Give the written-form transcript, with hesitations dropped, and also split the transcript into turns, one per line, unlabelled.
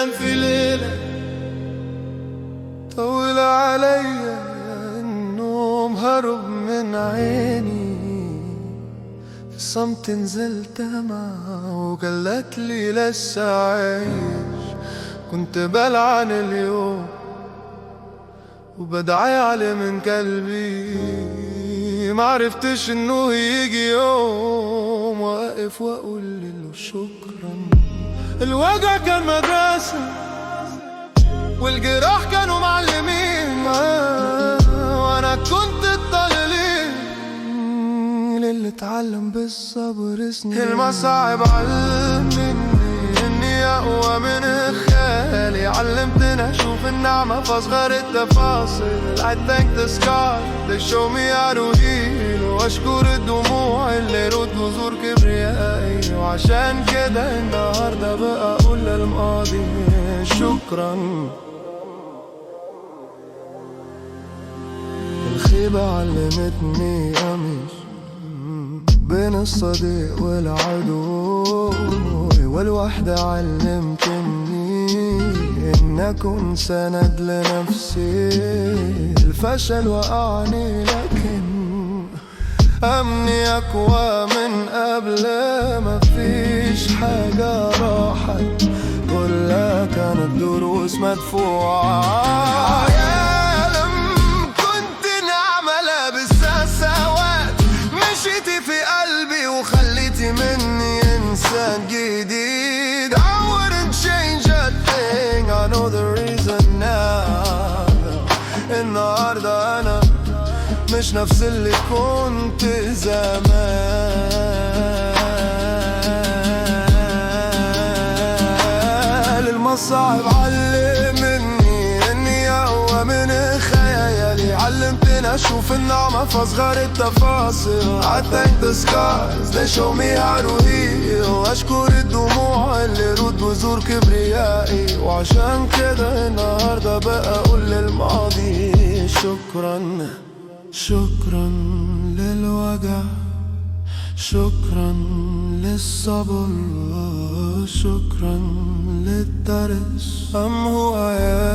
كان في ليلة طول عليا النوم هرب من عيني، في الصمت نزلت معه وقالت لي لسه عايش. كنت بلعن اليوم وبدعي عليه من قلبي، معرفتش انه يجي يوم واقف واقول له شكرا. الوجع كان مدرسة والجراح كانوا معلمين، وانا كنت الضالين اللي اتعلم بالصبر سنين. المصاعب علمني اني اقوى من خيالي، علمتني اشوف النعمة في اصغر التفاصيل. I thank the sky they show me how to heal، واشكر الدموع اللي رد جذور كبريائي. وعشان كده النهاردة بقى اقول للماضي شكرا. الخيبة علمتني امشي بين الصديق والعدو، والوحدة علمتني إن أكون سند لنفسي. الفشل وقعني لكن أمني أقوى من قبل، مفيش حاجة راحت كلها كانت دروس مدفوعة. وخليتي مني إنسان جديد. I wouldn't change a thing. I know the reason now. النهاردة أنا مش نفس اللي كنت زمان. المصاعب علمني إني أقوى من خيالي، علمتني أشوف النعمة في أصغر التفاصيل. I thank the skies they show me how to heal، وأشكر الدموع اللي رد بذور كبريائي. وعشان كده النهاردة بقى أقول للماضي شكرا. شكرا للوجع، شكرا للصبر، شكرا للدرس. I'm who I am.